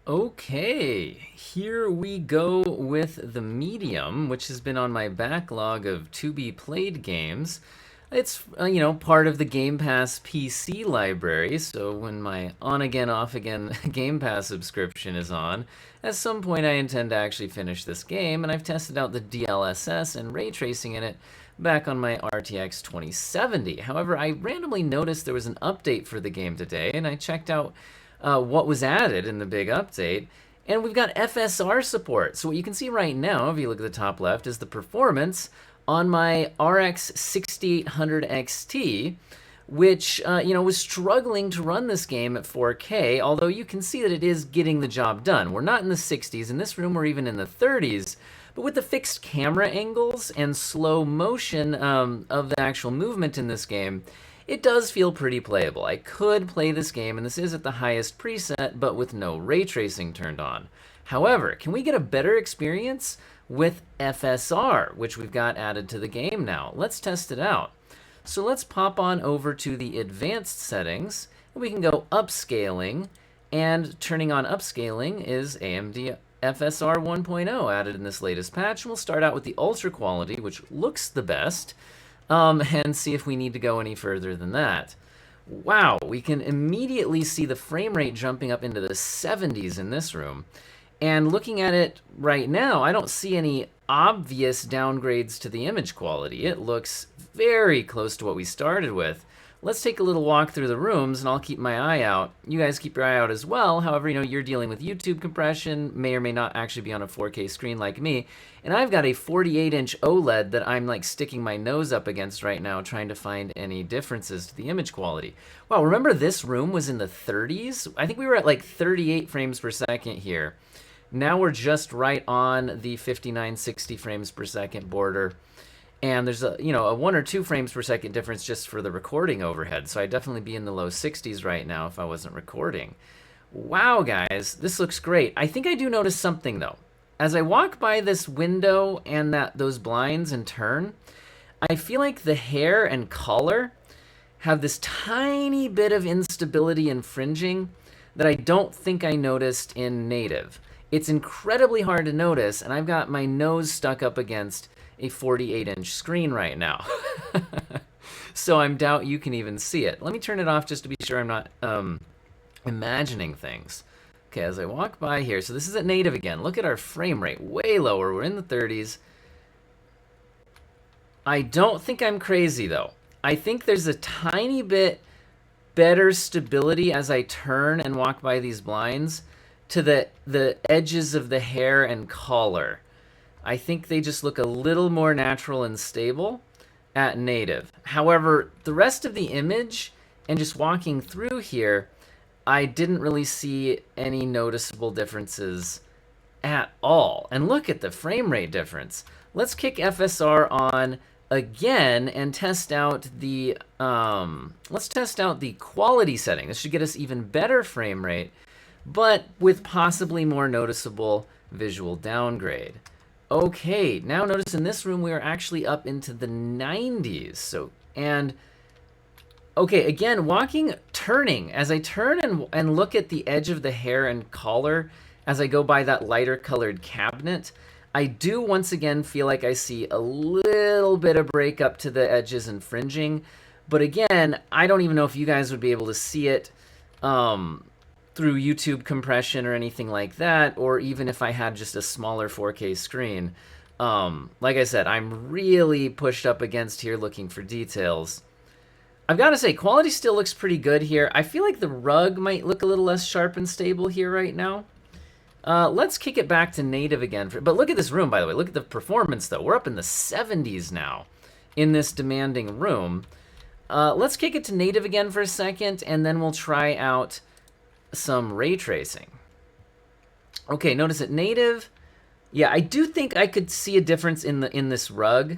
Okay, here we go with the Medium, which has been on my backlog of to-be-played games. It's, part of the Game Pass PC library, so when my on-again, off-again Game Pass subscription is on, at some point I intend to actually finish this game, and I've tested out the DLSS and ray tracing in it back on my RTX 2070. However, I randomly noticed there was an update for the game today, and I checked out what was added in the big update. And we've got FSR support. So what you can see right now, if you look at the top left, is the performance on my RX 6800 XT, which was struggling to run this game at 4K, although you can see that it is getting the job done. We're not in the 60s. In this room, we're even in the 30s. But with the fixed camera angles and slow motion of the actual movement in this game, it does feel pretty playable. I could play this game, and this is at the highest preset, but with no ray tracing turned on. However, can we get a better experience with FSR, which we've got added to the game now? Let's test it out. So let's pop on over to the advanced settings, and we can go upscaling, and turning on upscaling is AMD FSR 1.0 added in this latest patch. And we'll start out with the ultra quality, which looks the best. And see if we need to go any further than that. Wow, we can immediately see the frame rate jumping up into the 70s in this room. And looking at it right now, I don't see any obvious downgrades to the image quality. It looks very close to what we started with. Let's take a little walk through the rooms, and I'll keep my eye out. You guys keep your eye out as well. However, you're dealing with YouTube compression, may or may not actually be on a 4K screen like me. And I've got a 48-inch OLED that I'm like sticking my nose up against right now, trying to find any differences to the image quality. Wow, remember this room was in the 30s? I think we were at like 38 frames per second here. Now we're just right on the 59, 60 frames per second border. And there's a 1 or 2 frames per second difference just for the recording overhead. So I'd definitely be in the low 60s right now if I wasn't recording. Wow, guys, this looks great. I think I do notice something, though. As I walk by this window and those blinds and turn, I feel like the hair and color have this tiny bit of instability and fringing that I don't think I noticed in native. It's incredibly hard to notice, and I've got my nose stuck up against a 48-inch screen right now. So I doubt you can even see it. Let me turn it off just to be sure I'm not imagining things. Okay, as I walk by here, so this is at native again. Look at our frame rate, way lower. We're in the 30s. I don't think I'm crazy, though. I think there's a tiny bit better stability as I turn and walk by these blinds to the edges of the hair and collar. I think they just look a little more natural and stable at native. However, the rest of the image and just walking through here, I didn't really see any noticeable differences at all. And look at the frame rate difference. Let's kick FSR on again and test out the quality setting. This should get us even better frame rate, but with possibly more noticeable visual downgrade. Okay, now notice in this room we are actually up into the 90s. Okay, again, turning. As I turn and look at the edge of the hair and collar as I go by that lighter colored cabinet, I do once again feel like I see a little bit of break up to the edges and fringing. But again, I don't even know if you guys would be able to see it through YouTube compression or anything like that, or even if I had just a smaller 4K screen. Like I said, I'm really pushed up against here looking for details. I've got to say, quality still looks pretty good here. I feel like the rug might look a little less sharp and stable here right now. Let's kick it back to native again. But look at this room, by the way. Look at the performance, though. We're up in the 70s now in this demanding room. Let's kick it to native again for a second, and then we'll try out some ray tracing. Okay, notice at native, yeah, I do think I could see a difference in this rug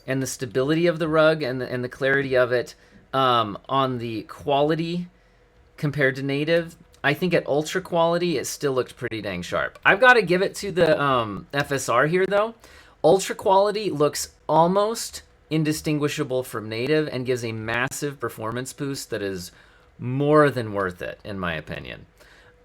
and the stability of the rug and the clarity of it on the quality compared to native. I think at ultra quality, it still looked pretty dang sharp. I've got to give it to the FSR here, though. Ultra quality looks almost indistinguishable from native and gives a massive performance boost that is more than worth it, in my opinion.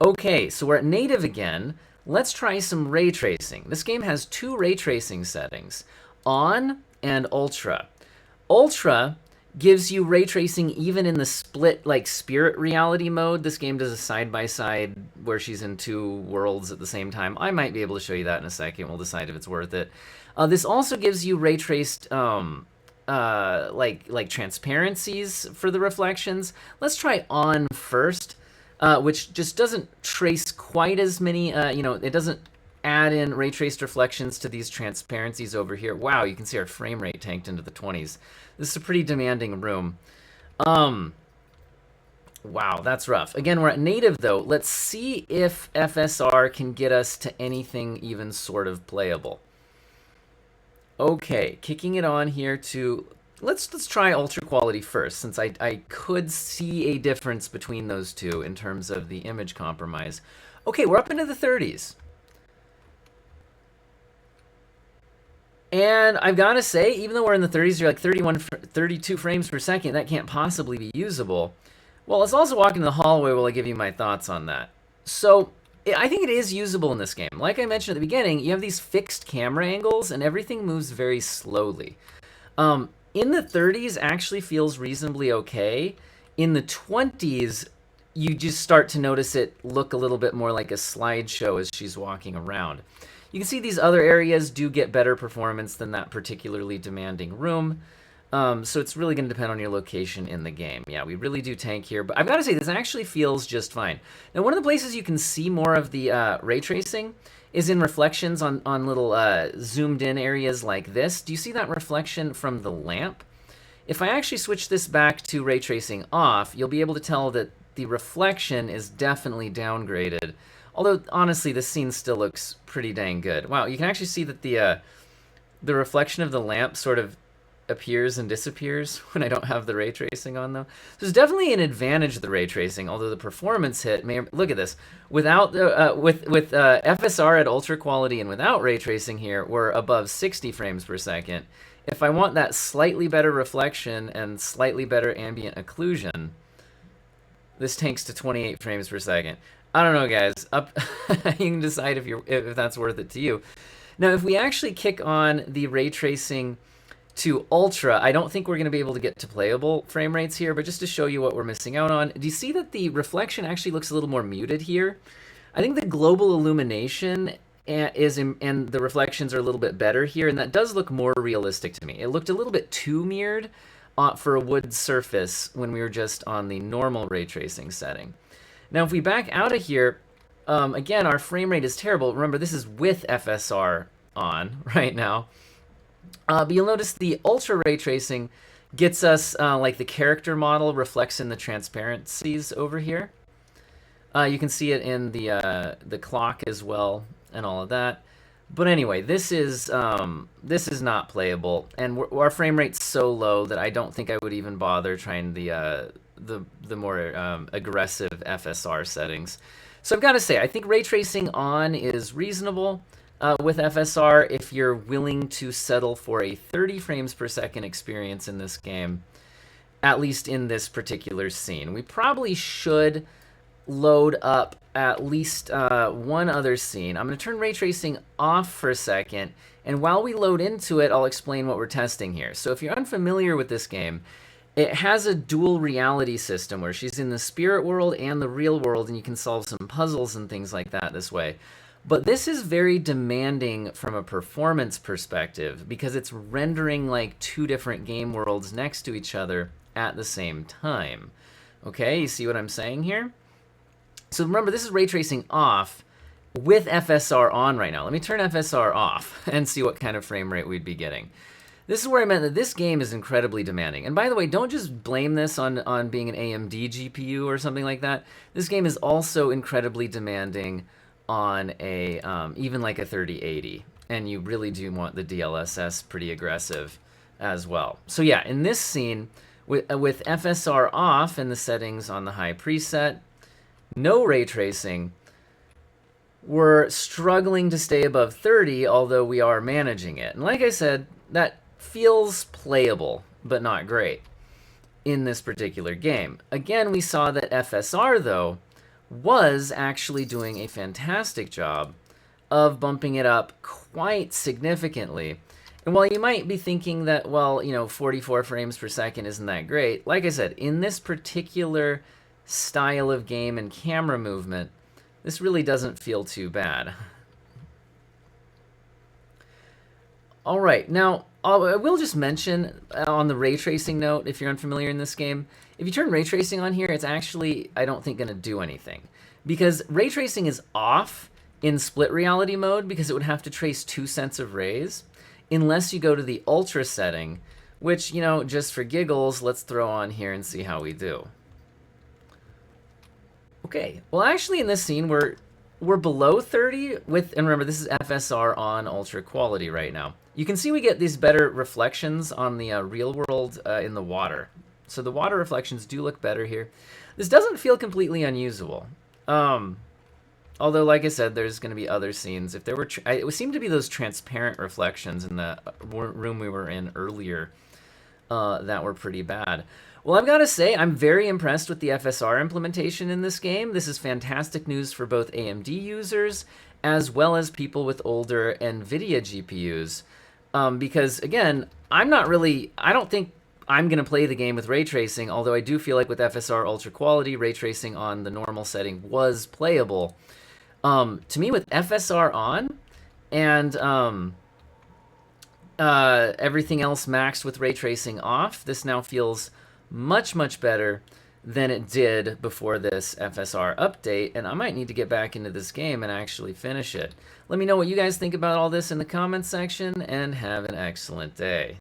Okay, so we're at native again. Let's try some ray tracing. This game has two ray tracing settings, on and ultra. Ultra gives you ray tracing even in the split, like spirit reality mode. This game does a side-by-side where she's in two worlds at the same time. I might be able to show you that in a second. We'll decide if it's worth it. This also gives you ray traced like transparencies for the reflections. Let's try on first, which just doesn't trace quite as many. It doesn't add in ray traced reflections to these transparencies over here. Wow, you can see our frame rate tanked into the 20s. This is a pretty demanding room. Wow, that's rough. Again, we're at native though. Let's see if FSR can get us to anything even sort of playable. Okay, kicking it on here to let's try ultra quality first, since I could see a difference between those two in terms of the image compromise. Okay, we're up into the 30s. And I've got to say, even though we're in the 30s, you're like 32 frames per second, that can't possibly be usable. Well, let's also walk into the hallway while I give you my thoughts on that. So, I think it is usable in this game. Like I mentioned at the beginning, you have these fixed camera angles, and everything moves very slowly. In the 30s, actually feels reasonably okay. In the 20s, you just start to notice it look a little bit more like a slideshow as she's walking around. You can see these other areas do get better performance than that particularly demanding room. So it's really going to depend on your location in the game. Yeah, we really do tank here. But I've got to say, this actually feels just fine. Now, one of the places you can see more of the ray tracing is in reflections on little zoomed in areas like this. Do you see that reflection from the lamp? If I actually switch this back to ray tracing off, you'll be able to tell that the reflection is definitely downgraded. Although, honestly, this scene still looks pretty dang good. Wow, you can actually see that the reflection of the lamp sort of appears and disappears when I don't have the ray tracing on, though. So there's definitely an advantage to the ray tracing, although the performance hit may... Look at this. Without with FSR at ultra quality and without ray tracing here, we're above 60 frames per second. If I want that slightly better reflection and slightly better ambient occlusion, this tanks to 28 frames per second. I don't know, guys. You can decide if that's worth it to you. Now, if we actually kick on the ray tracing to ultra, I don't think we're going to be able to get to playable frame rates here, but just to show you what we're missing out on, do you see that the reflection actually looks a little more muted here? I think the global illumination and the reflections are a little bit better here, and that does look more realistic to me. It looked a little bit too mirrored for a wood surface when we were just on the normal ray tracing setting. Now, if we back out of here, again, our frame rate is terrible. Remember, this is with FSR on right now. But you'll notice the ultra ray tracing gets us like the character model reflects in the transparencies over here. You can see it in the clock as well and all of that. But anyway, this is not playable, and our frame rate's so low that I don't think I would even bother trying the more aggressive FSR settings. So I've got to say, I think ray tracing on is reasonable with FSR if you're willing to settle for a 30 frames per second experience in this game, at least in this particular scene. We probably should load up at least one other scene. I'm going to turn ray tracing off for a second, and while we load into it, I'll explain what we're testing here. So if you're unfamiliar with this game, it has a dual reality system where she's in the spirit world and the real world, and you can solve some puzzles and things like that this way. But this is very demanding from a performance perspective because it's rendering like two different game worlds next to each other at the same time. Okay, you see what I'm saying here? So remember, this is ray tracing off with FSR on right now. Let me turn FSR off and see what kind of frame rate we'd be getting. This is where I meant that this game is incredibly demanding. And by the way, don't just blame this on being an AMD GPU or something like that. This game is also incredibly demanding on a even like a 3080. And you really do want the DLSS pretty aggressive as well. So yeah, in this scene, with FSR off and the settings on the high preset, no ray tracing, we're struggling to stay above 30, although we are managing it. And like I said, that feels playable, but not great in this particular game. Again, we saw that FSR, though, was actually doing a fantastic job of bumping it up quite significantly. And while you might be thinking that, well, 44 frames per second isn't that great, like I said, in this particular style of game and camera movement, this really doesn't feel too bad. All right, now I will just mention on the ray tracing note, if you're unfamiliar in this game, if you turn ray tracing on here, it's actually, I don't think, going to do anything. Because ray tracing is off in split reality mode because it would have to trace 2 sets of rays, unless you go to the ultra setting, which, just for giggles, let's throw on here and see how we do. Okay, well actually in this scene we're below 30 with, and remember this is FSR on ultra quality right now. You can see we get these better reflections on the real world in the water. So the water reflections do look better here. This doesn't feel completely unusable. Although, like I said, there's going to be other scenes. If there were, it seemed to be those transparent reflections in the room we were in earlier that were pretty bad. Well, I've got to say, I'm very impressed with the FSR implementation in this game. This is fantastic news for both AMD users as well as people with older NVIDIA GPUs. Because, again, I don't think I'm going to play the game with ray tracing, although I do feel like with FSR Ultra Quality, ray tracing on the normal setting was playable. To me, with FSR on and everything else maxed with ray tracing off, this now feels much, much better than it did before this FSR update, and I might need to get back into this game and actually finish it. Let me know what you guys think about all this in the comments section, and have an excellent day.